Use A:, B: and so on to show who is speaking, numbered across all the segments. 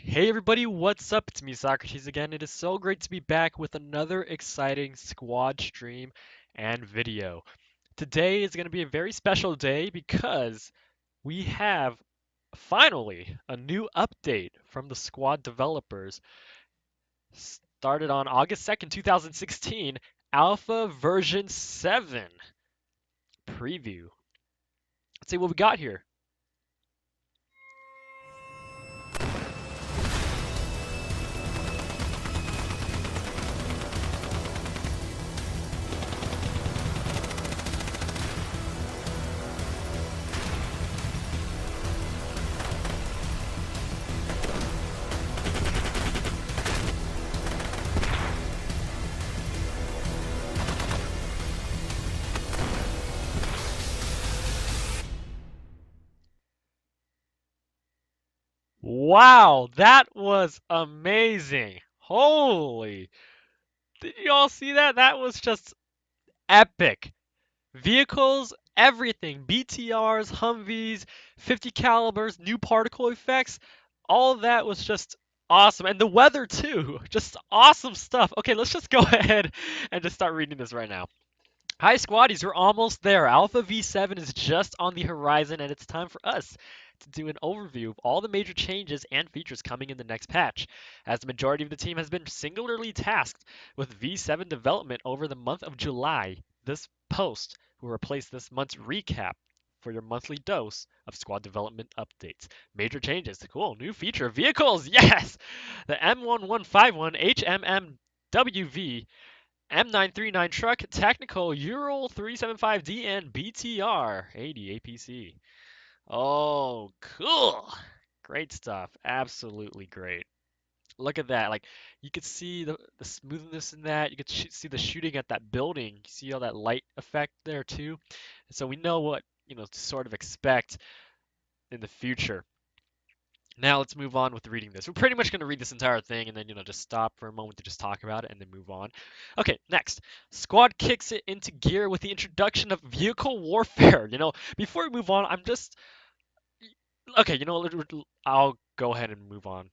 A: Hey everybody, what's up? It's me, Socrates again. It is so great to be back with another exciting squad stream and video. Today is going to be a very special day because we have finally a new update from the squad developers. Started on August 2nd, 2016, Alpha version 7 preview. Let's see what we got here. Wow, that was amazing. Holy. Did you all see that? That was just epic. Vehicles, everything. BTRs, Humvees, 50 calibers, new particle effects. All of that was just awesome. And the weather too. Just awesome stuff. Okay, let's just go ahead and just start reading this right now. Hi, squaddies, we're almost there. Alpha V7 is just on the horizon, and it's time for us to do an overview of all the major changes and features coming in the next patch. As the majority of the team has been singularly tasked with V7 development over the month of July, this post will replace this month's recap for your monthly dose of squad development updates. Major changes. Cool. New feature. Vehicles. Yes! The M1151 HMMWV M939 truck, technical, Ural 375D, and BTR 80 APC. Oh, cool. Great stuff. Absolutely great. Look at that. Like, you could see the smoothness in that. You could see the shooting at that building. You see all that light effect there, too. So we know what, to sort of expect in the future. Now let's move on with reading this. We're pretty much going to read this entire thing and then, just stop for a moment to just talk about it and then move on. Okay, next. Squad kicks it into gear with the introduction of vehicle warfare. Before we move on, I'm just okay, I'll go ahead and move on.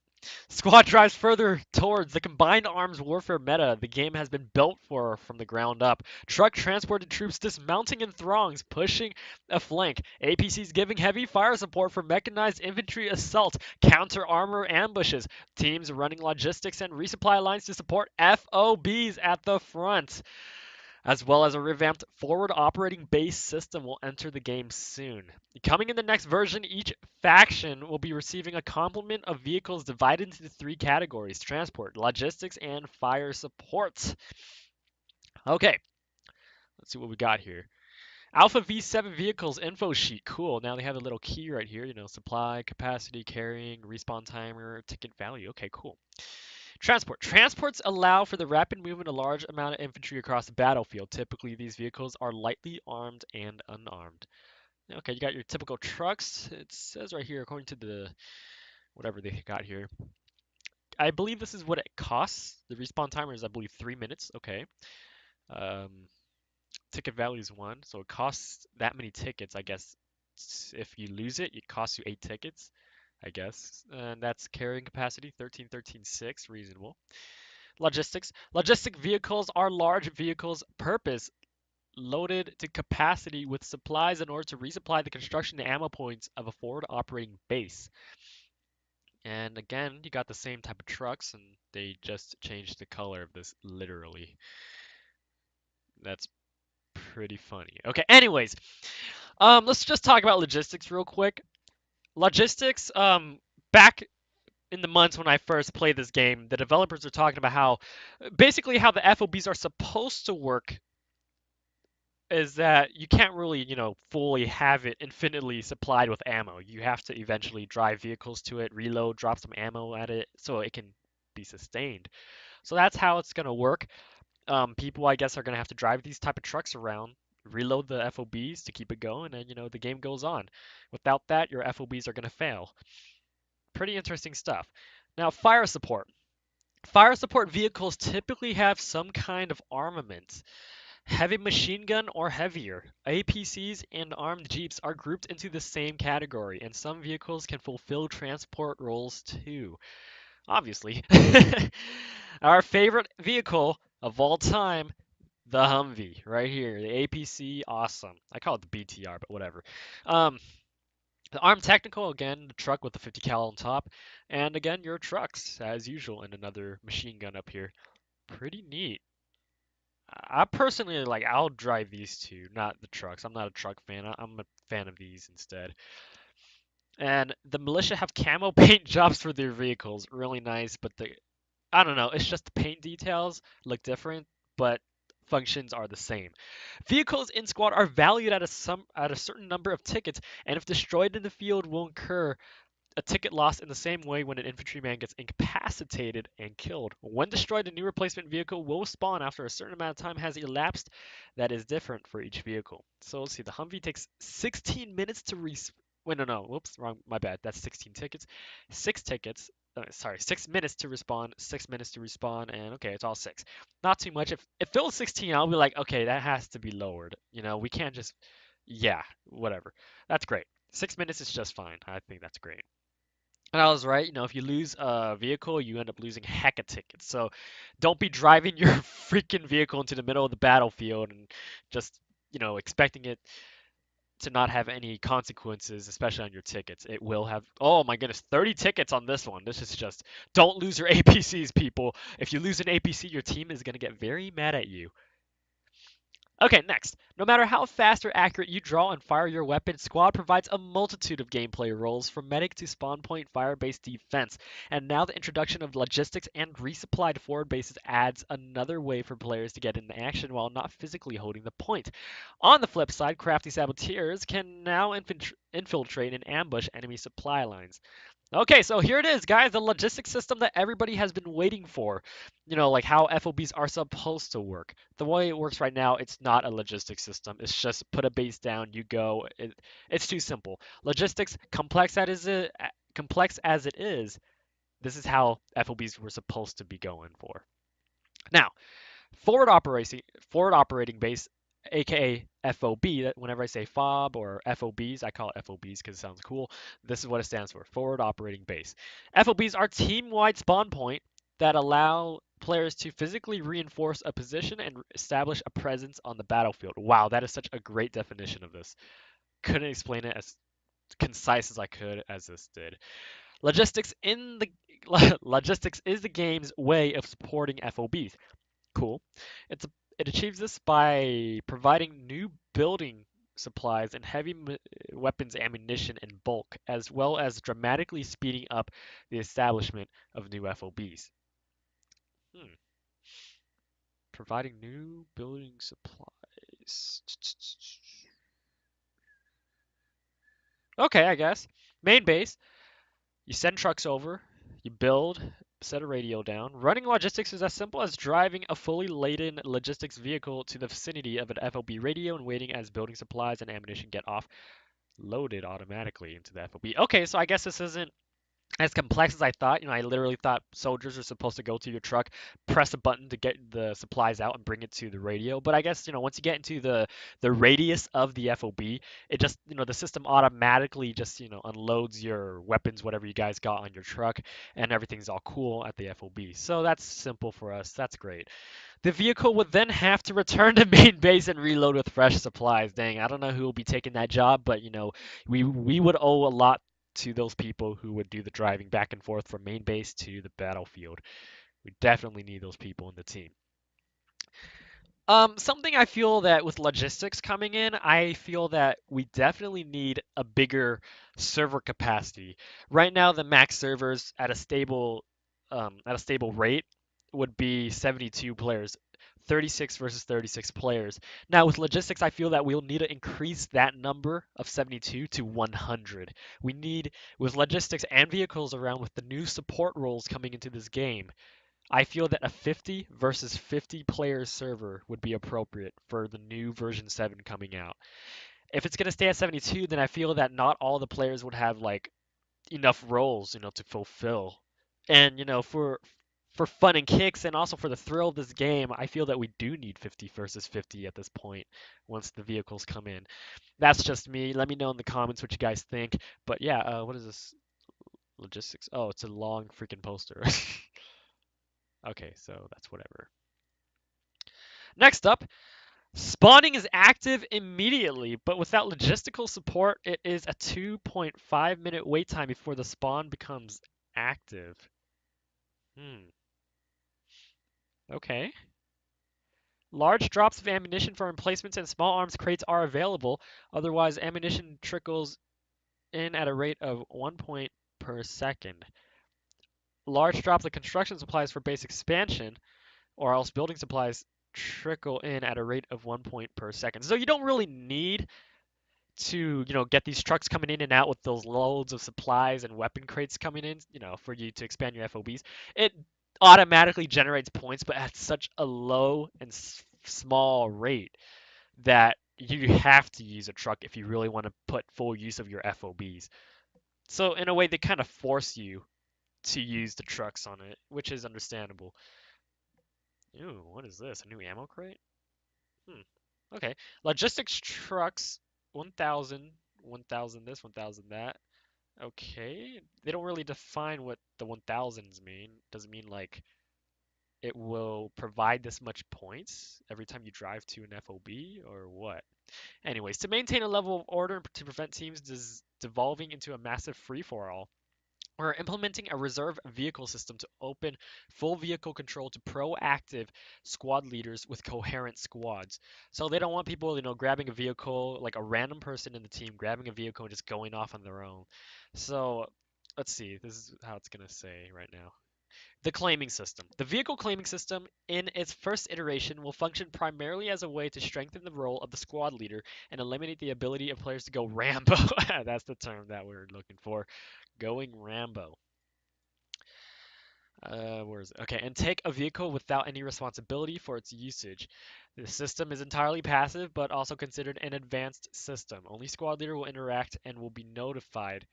A: Squad drives further towards the combined arms warfare meta the game has been built for from the ground up. Truck transported troops dismounting in throngs, pushing a flank. APCs giving heavy fire support for mechanized infantry assault, counter armor ambushes. Teams running logistics and resupply lines to support FOBs at the front, as well as a revamped forward operating base system will enter the game soon. Coming in the next version, each faction will be receiving a complement of vehicles divided into three categories: transport, logistics, and fire support. Okay, let's see what we got here. Alpha V7 vehicles info sheet. Cool. Now they have a little key right here, supply, capacity, carrying, respawn timer, ticket value. Okay, cool. Transport. Transports allow for the rapid movement of a large amount of infantry across the battlefield. Typically, these vehicles are lightly armed and unarmed. Okay, you got your typical trucks. It says right here, according to the whatever they got here. I believe this is what it costs. The respawn timer is, I believe, 3 minutes. Okay. Um, ticket value is 1, so it costs that many tickets. I guess if you lose it, it costs you 8 tickets. I guess, and that's carrying capacity 13.13.6, reasonable. Logistics. Logistic vehicles are large vehicles purpose loaded to capacity with supplies in order to resupply the construction and ammo points of a forward operating base. And again, you got the same type of trucks, and they just changed the color of this literally. That's pretty funny. Okay, anyways, let's just talk about logistics real quick. Logistics, back in the months when I first played this game, the developers are talking about how basically how the FOBs are supposed to work is that you can't really, fully have it infinitely supplied with ammo. You have to eventually drive vehicles to it, reload, drop some ammo at it so it can be sustained. So that's how it's going to work. People, I guess, are going to have to drive these type of trucks around, reload the FOBs to keep it going, and, the game goes on. Without that, your FOBs are going to fail. Pretty interesting stuff. Now, fire support. Fire support vehicles typically have some kind of armament. Heavy machine gun or heavier. APCs and armed jeeps are grouped into the same category, and some vehicles can fulfill transport roles too. Obviously. Our favorite vehicle of all time, the Humvee, right here. The APC, awesome. I call it the BTR, but whatever. Um, the Armed Technical, again, the truck with the 50 cal on top. And again, your trucks, as usual, and another machine gun up here. Pretty neat. I personally like I'll drive these two, not the trucks. I'm not a truck fan. I'm a fan of these instead. And the militia have camo paint jobs for their vehicles. Really nice, but the I don't know, it's just the paint details look different, but functions are the same. Vehicles in squad are valued at a certain number of tickets, and if destroyed in the field will incur a ticket loss in the same way when an infantryman gets incapacitated and killed. When destroyed, a new replacement vehicle will spawn after a certain amount of time has elapsed that is different for each vehicle. So let's see, the Humvee takes 16 minutes to Wait, no, no, whoops, wrong, my bad. That's 16 tickets. Six tickets, sorry, 6 minutes to respawn, 6 minutes to respawn, and okay, it's all six. Not too much. If it was 16, I'll be like, okay, that has to be lowered. We can't just, yeah, whatever. That's great. 6 minutes is just fine. I think that's great. And I was right. If you lose a vehicle, you end up losing heck of tickets. So don't be driving your freaking vehicle into the middle of the battlefield and just, expecting it to not have any consequences, especially on your tickets. It will have, oh my goodness, 30 tickets on this one. This is just, don't lose your APCs, people. If you lose an APC, your team is going to get very mad at you. Okay, next. No matter how fast or accurate you draw and fire your weapon, Squad provides a multitude of gameplay roles from medic to spawn point fire-based defense. And now the introduction of logistics and resupplied forward bases adds another way for players to get into action while not physically holding the point. On the flip side, crafty saboteurs can now infiltrate and ambush enemy supply lines. Okay, so here it is, guys, the logistics system that everybody has been waiting for. Like how FOBs are supposed to work. The way it works right now, it's not a logistics system. It's just put a base down, you go. It's too simple. Logistics, complex as it is, this is how FOBs were supposed to be going for. Now, forward operating base, aka FOB. Whenever I say FOB or FOBs, I call it FOBs because it sounds cool. This is what it stands for: forward operating base. FOBs are team-wide spawn point that allow players to physically reinforce a position and establish a presence on the battlefield. Wow, that is such a great definition of this. Couldn't explain it as concise as I could as this did. Logistics in the Logistics is the game's way of supporting FOBs. Cool. It achieves this by providing new building supplies and heavy weapons ammunition in bulk, as well as dramatically speeding up the establishment of new FOBs. Hmm. Providing new building supplies. Okay, I guess. Main base. You send trucks over, you build, set a radio down. Running logistics is as simple as driving a fully laden logistics vehicle to the vicinity of an FOB radio and waiting as building supplies and ammunition get loaded automatically into the FOB. Okay, so I guess this isn't as complex as I thought. I literally thought soldiers are supposed to go to your truck, press a button to get the supplies out and bring it to the radio. But I guess, once you get into the radius of the FOB, it just, the system automatically just, unloads your weapons, whatever you guys got on your truck, and everything's all cool at the FOB. So that's simple for us. That's great. The vehicle would then have to return to main base and reload with fresh supplies. Dang, I don't know who will be taking that job, but we would owe a lot to those people who would do the driving back and forth from main base to the battlefield. We definitely need those people in the team. Something I feel that with logistics coming in, I feel that we definitely need a bigger server capacity. Right now, the max servers at a stable rate would be 72 players, 36 versus 36 players. Now with logistics, I feel that we'll need to increase that number of 72 to 100. We need, with logistics and vehicles around, with the new support roles coming into this game, I feel that a 50 versus 50 player server would be appropriate for the new version 7 coming out. If it's going to stay at 72, then I feel that not all the players would have like enough roles, to fulfill. And for for fun and kicks and also for the thrill of this game, I feel that we do need 50 versus 50 at this point once the vehicles come in. That's just me. Let me know in the comments what you guys think. But yeah, what is this? Logistics. Oh, it's a long freaking poster. Okay, so that's whatever. Next up, spawning is active immediately, but without logistical support, it is a 2.5-minute wait time before the spawn becomes active. Hmm. Okay. Large drops of ammunition for emplacements and small arms crates are available. Otherwise, ammunition trickles in at a rate of 1 point per second. Large drops of construction supplies for base expansion, or else building supplies trickle in at a rate of 1 point per second. So you don't really need to, get these trucks coming in and out with those loads of supplies and weapon crates coming in, for you to expand your FOBs. It automatically generates points, but at such a low and small rate that you have to use a truck if you really want to put full use of your FOBs. So in a way, they kind of force you to use the trucks on it, which is understandable. Ooh, what is this? A new ammo crate? Hmm. Okay. Logistics trucks, 1,000, 1,000 this, 1,000 that. Okay. They don't really define what the 1,000s mean. Does it mean like it will provide this much points every time you drive to an FOB or what? Anyways, to maintain a level of order and to prevent teams devolving into a massive free-for-all, we're implementing a reserve vehicle system to open full vehicle control to proactive squad leaders with coherent squads. So they don't want people, grabbing a vehicle, like a random person in the team grabbing a vehicle and just going off on their own. So let's see, this is how it's going to say right now. The claiming system. The vehicle claiming system, in its first iteration, will function primarily as a way to strengthen the role of the squad leader and eliminate the ability of players to go Rambo. That's the term that we're looking for. Going Rambo. Where is it? Okay, and take a vehicle without any responsibility for its usage. The system is entirely passive, but also considered an advanced system. Only squad leader will interact and will be notified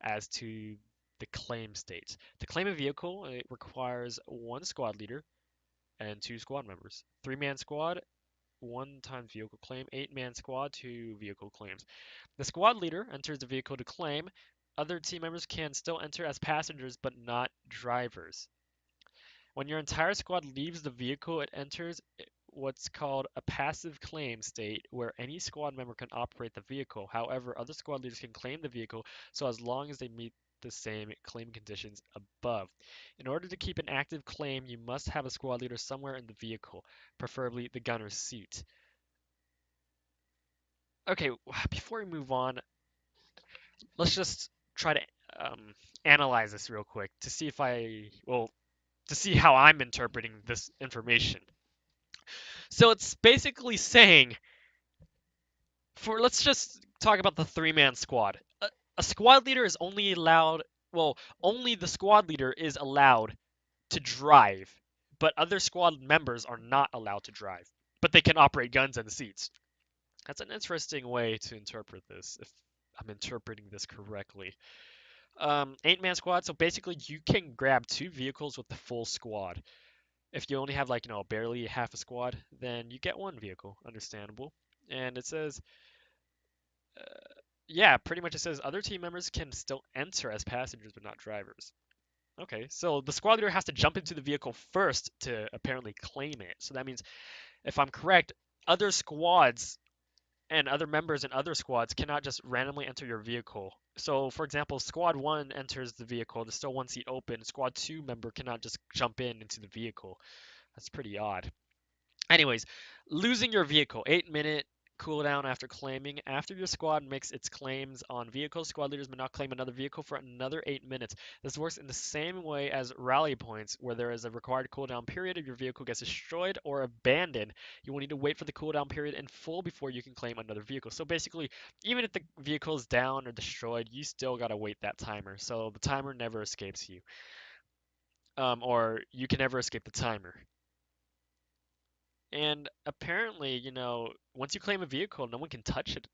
A: as to the claim states. To claim a vehicle, it requires one squad leader and two squad members. Three-man squad, one times vehicle claim. Eight-man squad, two vehicle claims. The squad leader enters the vehicle to claim. Other team members can still enter as passengers, but not drivers. When your entire squad leaves the vehicle, it enters what's called a passive claim state, where any squad member can operate the vehicle. However, other squad leaders can claim the vehicle so as long as they meet the same claim conditions above. In order to keep an active claim, you must have a squad leader somewhere in the vehicle, preferably the gunner's seat. Okay, before we move on, let's just try to analyze this real quick to see if to see how I'm interpreting this information. So it's basically saying, let's just talk about the three-man squad. A squad leader is only allowed, well, only the squad leader is allowed to drive, but other squad members are not allowed to drive, but they can operate guns and seats. That's an interesting way to interpret this, if I'm interpreting this correctly. Eight-man squad, so basically you can grab two vehicles with the full squad. If you only have like, barely half a squad, then you get one vehicle. Understandable. And it says, uh, yeah, pretty much it says other team members can still enter as passengers but not drivers. Okay, so the squad leader has to jump into the vehicle first to apparently claim it. So that means, if I'm correct, other squads and other members in other squads cannot just randomly enter your vehicle. So, for example, squad 1 enters the vehicle, there's still one seat open. Squad 2 member cannot just jump into the vehicle. That's pretty odd. Anyways, losing your vehicle. 8-minute cooldown after claiming. After your squad makes its claims on vehicles, squad leaders may not claim another vehicle for another 8 minutes. This works in the same way as rally points, where there is a required cooldown period. If your vehicle gets destroyed or abandoned, you will need to wait for the cooldown period in full before you can claim another vehicle. So basically, even if the vehicle is down or destroyed, you still gotta wait that timer. So the timer never escapes you. Or you can never escape the timer. And apparently, once you claim a vehicle, no one can touch it.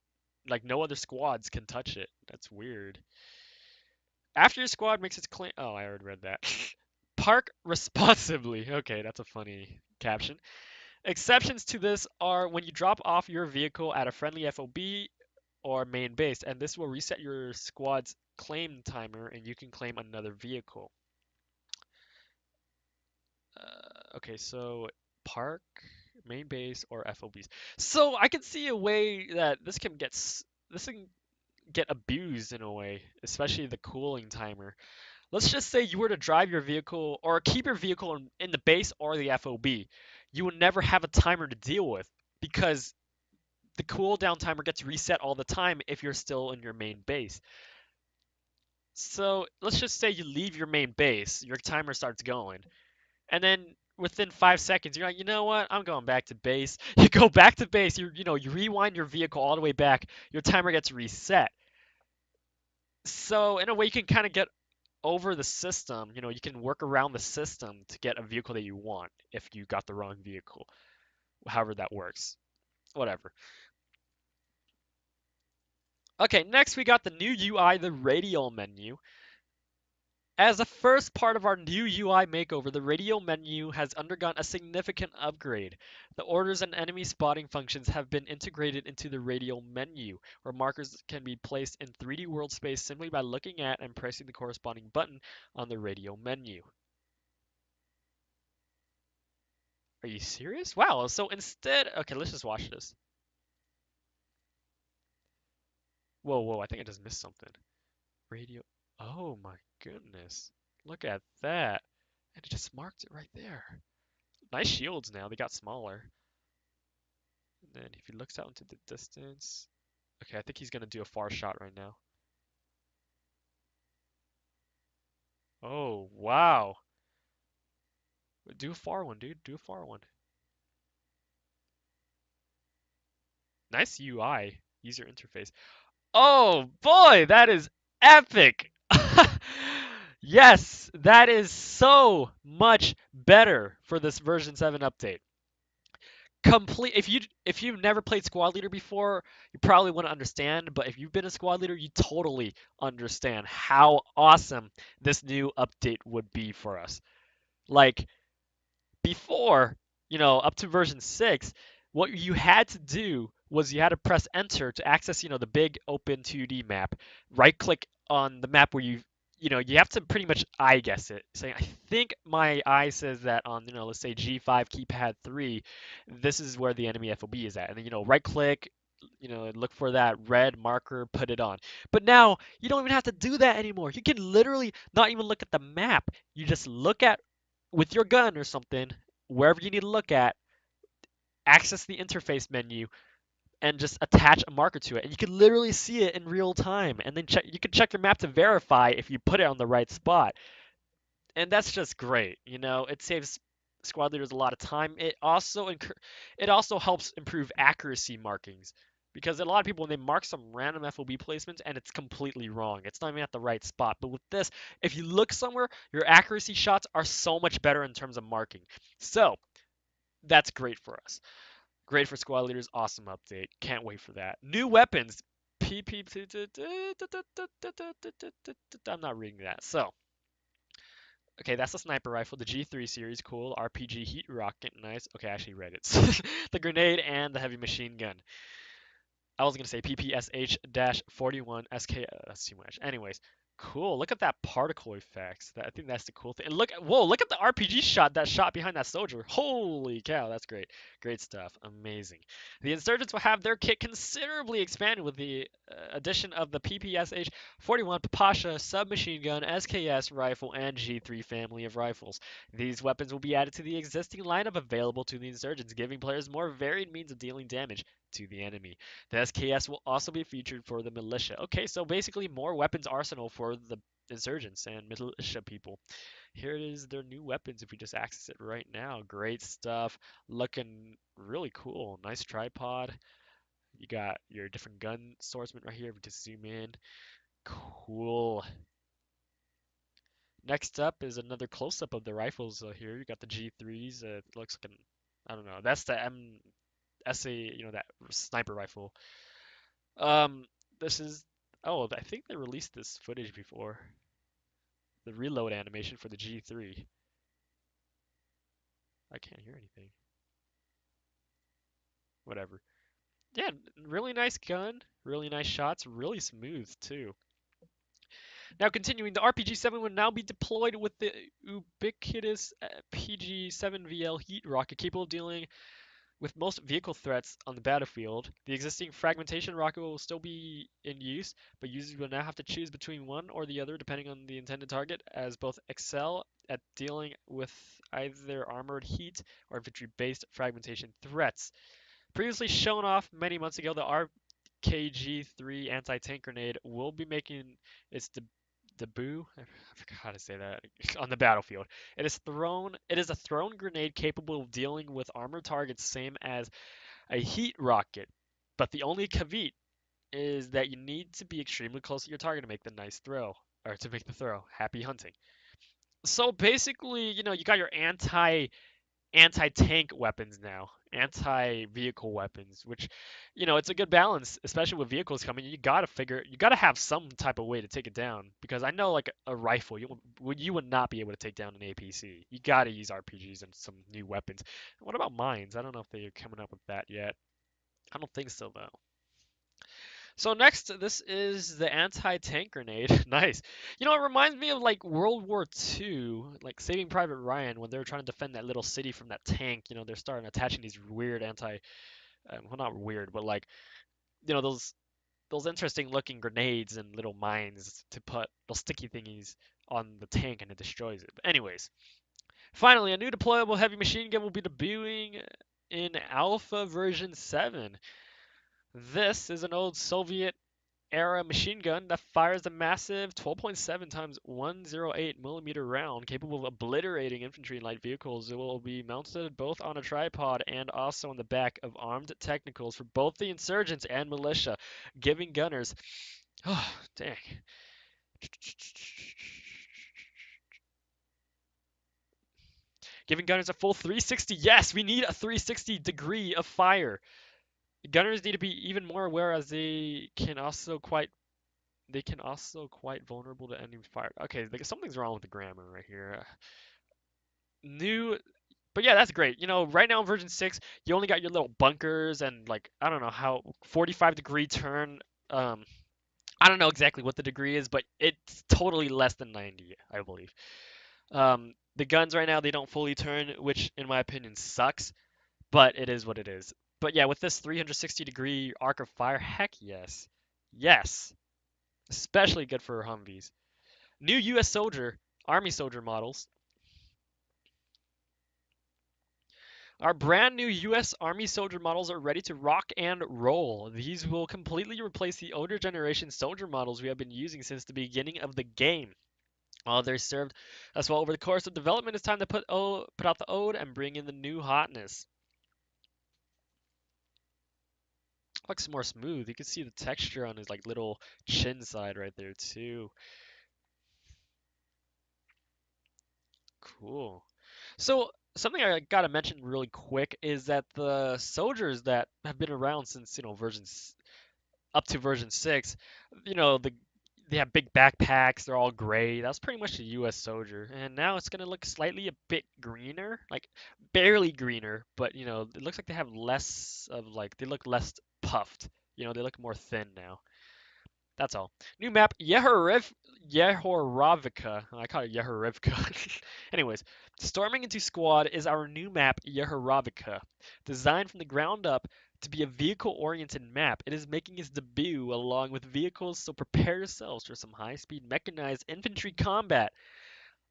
A: Like, no other squads can touch it. That's weird. After your squad makes its claim. Oh, I already read that. Park responsibly. Okay, that's a funny caption. Exceptions to this are when you drop off your vehicle at a friendly FOB or main base, and this will reset your squad's claim timer and you can claim another vehicle. Okay, so park, main base, or FOBs. So I can see a way that this can get abused in a way, especially the cooling timer. Let's just say you were to drive your vehicle or keep your vehicle in the base or the FOB. You would never have a timer to deal with because the cooldown timer gets reset all the time if you're still in your main base. So let's just say you leave your main base, your timer starts going, and then within 5 seconds you're like, you know what? I'm going back to base. You go back to base. You rewind your vehicle all the way back. Your timer gets reset. So in a way, you can kind of get over the system. You can work around the system to get a vehicle that you want if you got the wrong vehicle. However that works. Whatever. Okay, next we got the new UI, the radial menu. As the first part of our new UI makeover, the radial menu has undergone a significant upgrade. The orders and enemy spotting functions have been integrated into the radial menu, where markers can be placed in 3D world space simply by looking at and pressing the corresponding button on the radial menu. Are you serious? Wow, so instead, okay, let's just watch this. Whoa, whoa, I think I just missed something. Radio, oh my goodness. Look at that. And it just marked it right there. Nice shields now, they got smaller. And then if he looks out into the distance, okay, I think he's gonna do a far shot right now. Oh, wow. Do a far one, dude, do a far one. Nice UI, user interface. Oh boy, that is epic! Yes, that is so much better for this version 7 update. Complete if you've never played squad leader before, you probably wouldn't understand, but if you've been a squad leader, you totally understand how awesome this new update would be for us. Like before, up to version 6, what you had to do was you had to press enter to access, the big open 2D map. Right click on the map where you have to pretty much eye guess it. Saying, I think my eye says that on, let's say G5 keypad 3, this is where the enemy FOB is at. And then, right click, look for that red marker, put it on. But now you don't even have to do that anymore. You can literally not even look at the map. You just look at with your gun or something, wherever you need to look at, access the interface menu and just attach a marker to it. And you can literally see it in real time. And then you can check your map to verify if you put it on the right spot. And that's just great. It saves squad leaders a lot of time. It also helps improve accuracy markings. Because a lot of people, when they mark some random FOB placements and it's completely wrong, it's not even at the right spot. But with this, if you look somewhere, your accuracy shots are so much better in terms of marking. So that's great for us. Great for squad leaders. Awesome update. Can't wait for that. New weapons. I'm not reading that. So, okay, that's the sniper rifle. The G3 series, cool. RPG heat rocket, nice. Okay, I actually read it. The grenade and the heavy machine gun. I was gonna say PPSH-41 SK. That's too much. Anyways, cool. Look at that particle effects. I think that's the cool thing. And whoa, look at the RPG shot that shot behind that soldier. Holy cow, that's great. Great stuff. Amazing. The insurgents will have their kit considerably expanded with the addition of the PPSH-41 Pasha submachine gun, SKS rifle, and G3 family of rifles. These weapons will be added to the existing lineup available to the insurgents, giving players more varied means of dealing damage to the enemy. The SKS will also be featured for the militia. Okay, so basically more weapons arsenal for the insurgents and militia people. Here it is, their new weapons if we just access it right now. Great stuff. Looking really cool. Nice tripod. You got your different gun swordsman right here if we just zoom in. Cool. Next up is another close-up of the rifles here. You got the G3s. It looks like I don't know. That's the SA, that sniper rifle. Um, this is. Oh, I think they released this footage before. The reload animation for the G3. I can't hear anything. Whatever. Yeah, really nice gun, really nice shots, really smooth too. Now continuing, the RPG-7 will now be deployed with the ubiquitous PG-7VL heat rocket capable of dealing with most vehicle threats on the battlefield. The existing fragmentation rocket will still be in use, but users will now have to choose between one or the other depending on the intended target, as both excel at dealing with either armored heat or infantry-based fragmentation threats. Previously shown off many months ago, the RKG-3 anti-tank grenade will be making its debut. I forgot how to say that on the battlefield. It is a thrown grenade capable of dealing with armored targets, same as a heat rocket. But the only caveat is that you need to be extremely close to your target to make the nice throw, or to make the throw. Happy hunting. So basically, you got your anti-tank weapons now, anti-vehicle weapons, which, it's a good balance, especially with vehicles coming. You gotta have some type of way to take it down, because I know like a rifle, you would not be able to take down an APC. You gotta use RPGs and some new weapons. What about mines? I don't know if they're coming up with that yet. I don't think so though. So next, this is the anti-tank grenade. Nice. It reminds me of like World War II, like Saving Private Ryan, when they were trying to defend that little city from that tank. They're starting attaching these weird well, not weird, but like, those interesting looking grenades and little mines to put those sticky thingies on the tank, and it destroys it. But anyways, finally, a new deployable heavy machine gun will be debuting in Alpha version 7. This is an old Soviet era machine gun that fires a massive 12.7 times 108 millimeter round capable of obliterating infantry and light vehicles. It will be mounted both on a tripod and also on the back of armed technicals for both the insurgents and militia, giving gunners oh dang giving gunners a full 360. Yes, we need a 360 degree of fire. Gunners need to be even more aware, as they can also quite vulnerable to enemy fire. Okay, something's wrong with the grammar right here. New, but yeah, that's great. Right now in version 6, you only got your little bunkers and like I don't know how 45-degree turn. Um, I don't know exactly what the degree is, but it's totally less than 90, I believe. The guns right now they don't fully turn, which in my opinion sucks, but it is what it is. But yeah, with this 360-degree arc of fire, heck yes, yes, especially good for Humvees. New U.S. Army soldier models. Our brand new U.S. Army soldier models are ready to rock and roll. These will completely replace the older generation soldier models we have been using since the beginning of the game. While they're served as well over the course of development, it's time to put out the ode and bring in the new hotness. Looks more smooth. You can see the texture on his like little chin side right there too. Cool. So something I gotta mention really quick is that the soldiers that have been around since up to version 6, they have big backpacks. They're all gray. That's pretty much a U.S. soldier. And now it's gonna look slightly a bit greener, like barely greener, but it looks like they have less of like they look less puffed. They look more thin now. That's all. New map, Yehorovka. I call it Yehorivka. Anyways, storming into squad is our new map, Yehorovka. Designed from the ground up to be a vehicle-oriented map, it is making its debut along with vehicles, so prepare yourselves for some high-speed mechanized infantry combat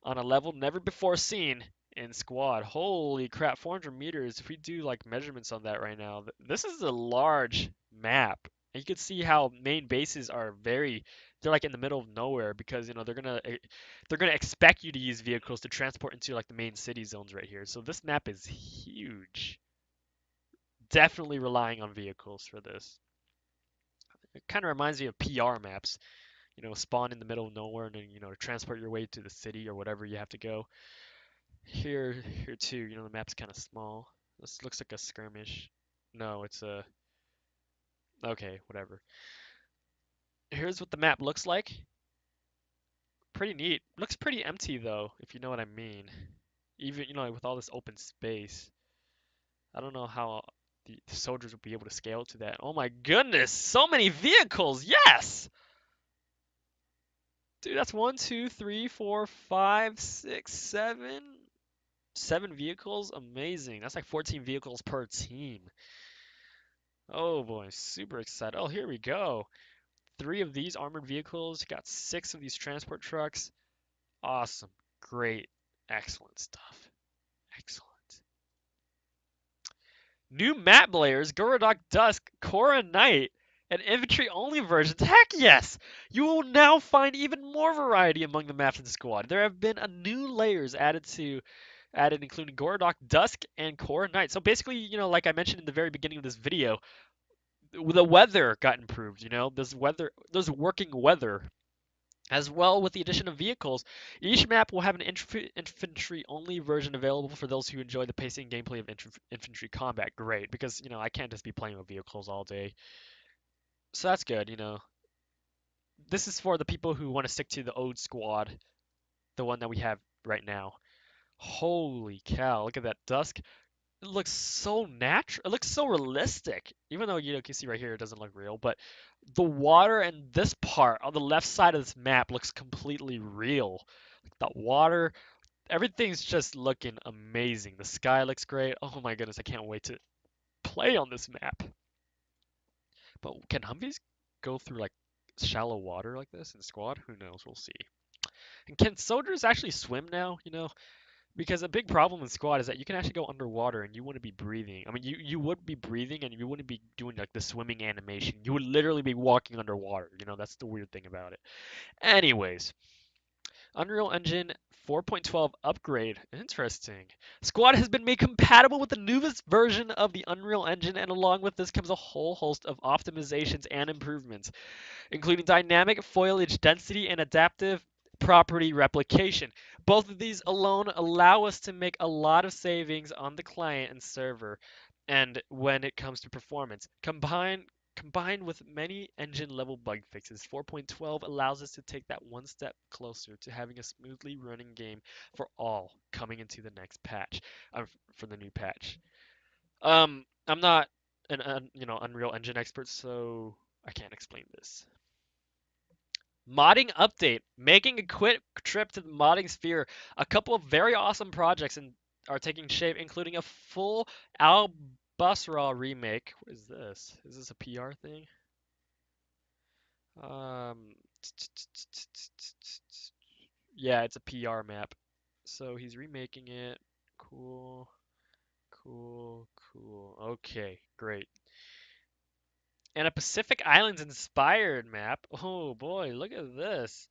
A: on a level never before seen in squad. Holy crap, 400 meters. If we do like measurements on that right now, this is a large map. And you can see how main bases are they're like in the middle of nowhere, because they're gonna expect you to use vehicles to transport into like the main city zones right here. So this map is huge. Definitely relying on vehicles for this. It kind of reminds me of PR maps. Spawn in the middle of nowhere and then transport your way to the city or whatever you have to go. Here too, the map's kind of small. This looks like a skirmish. No, it's a... Okay, whatever. Here's what the map looks like. Pretty neat. Looks pretty empty though, if you know what I mean. Even, with all this open space. I don't know how the soldiers would be able to scale to that. Oh my goodness, so many vehicles. Yes. Dude, that's one, two, three, four, five, six, seven. 7 vehicles? Amazing. That's like 14 vehicles per team. Oh boy, super excited. Oh, here we go. 3 of these armored vehicles. Got 6 of these transport trucks. Awesome. Great. Excellent stuff. Excellent. New map layers, Gorodok Dusk, Korra Knight, and infantry only versions. Heck yes! You will now find even more variety among the maps in the squad. There have been a new layers added including Gorodok Dusk and Korra Knight. So basically, like I mentioned in the very beginning of this video, the weather got improved, there's working weather as well with the addition of vehicles. Each map will have an infantry-only version available for those who enjoy the pacing gameplay of infantry combat. Great, because I can't just be playing with vehicles all day. So that's good. This is for the people who want to stick to the old squad, the one that we have right now. Holy cow! Look at that dusk. It looks so natural. It looks so realistic. Even though you can see right here it doesn't look real, but the water and this part on the left side of this map looks completely real. Like the water, everything's just looking amazing. The sky looks great. Oh my goodness, I can't wait to play on this map. But can Humvees go through like shallow water like this in squad? Who knows? We'll see. And can soldiers actually swim now? Because a big problem in squad is that you can actually go underwater and you wouldn't be breathing. I mean, you would be breathing and you wouldn't be doing like the swimming animation. You would literally be walking underwater. That's the weird thing about it. Anyways, Unreal Engine 4.12 upgrade. Interesting. Squad has been made compatible with the newest version of the Unreal Engine, and along with this comes a whole host of optimizations and improvements, including dynamic foliage density and adaptive property replication. Both of these alone allow us to make a lot of savings on the client and server, and when it comes to performance. Combined with many engine level bug fixes, 4.12 allows us to take that one step closer to having a smoothly running game for all coming into the next patch, for the new patch. I'm not an Unreal Engine expert, so I can't explain this. Modding update. Making a quick trip to the modding sphere. A couple of very awesome projects are taking shape, including a full Al-Basra remake. What is this? Is this a PR thing? Um, yeah, it's a PR map. So he's remaking it. Cool, cool, cool. Okay, great. And a Pacific Islands inspired map. Oh boy, look at this.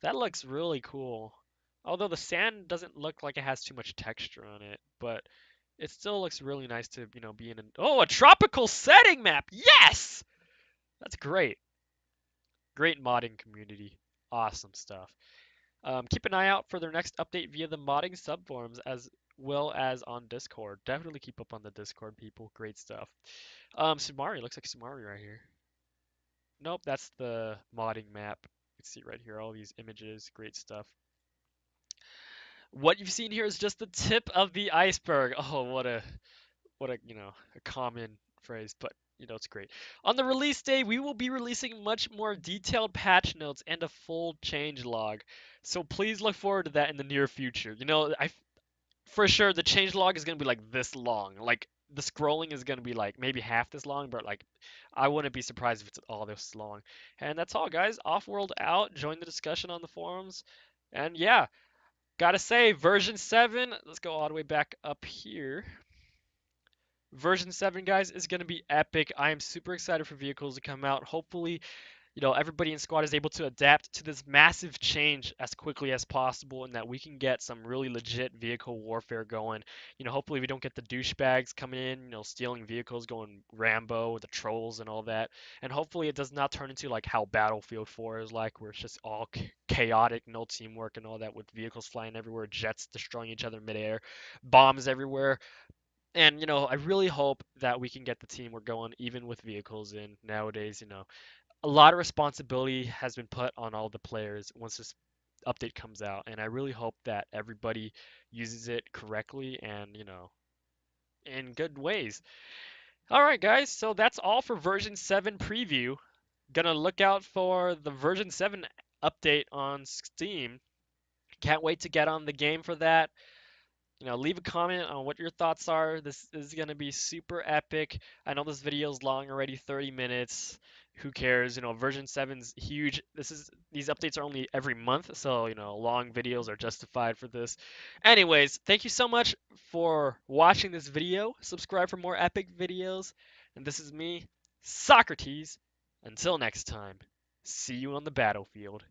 A: That looks really cool. Although the sand doesn't look like it has too much texture on it, but it still looks really nice to, be in a tropical setting map. Yes! That's great. Great modding community. Awesome stuff. Keep an eye out for their next update via the modding subforums as well as on Discord. Definitely keep up on the Discord, people. Great stuff. Sumari looks like Sumari right here. Nope, that's the modding map. You can see right here all these images. Great stuff. What you've seen here is just the tip of the iceberg. Oh, what a common phrase, but it's great. On the release day, we will be releasing much more detailed patch notes and a full change log. So please look forward to that in the near future. I for sure the change log is going to be like this long. Like the scrolling is going to be like maybe half this long, but like I wouldn't be surprised if it's all this long. And that's all, guys. Offworld out. Join the discussion on the forums. And yeah, gotta say, version 7, let's go all the way back up here. Version 7, guys, is going to be epic. I am super excited for vehicles to come out. Hopefully, everybody in squad is able to adapt to this massive change as quickly as possible and that we can get some really legit vehicle warfare going. Hopefully we don't get the douchebags coming in, stealing vehicles, going Rambo with the trolls and all that. And hopefully it does not turn into like how Battlefield 4 is like, where it's just all chaotic, no teamwork and all that, with vehicles flying everywhere, jets destroying each other midair, bombs everywhere. And I really hope that we can get the team we're going, even with vehicles in nowadays. A lot of responsibility has been put on all the players once this update comes out, and I really hope that everybody uses it correctly and, in good ways. All right, guys, so that's all for version 7 preview. Gonna look out for the version 7 update on Steam. Can't wait to get on the game for that. Leave a comment on what your thoughts are. This is going to be super epic. I know this video is long already, 30 minutes. Who cares? Version 7's huge. These updates are only every month, so, long videos are justified for this. Anyways, thank you so much for watching this video. Subscribe for more epic videos. And this is me, Socrates. Until next time, see you on the battlefield.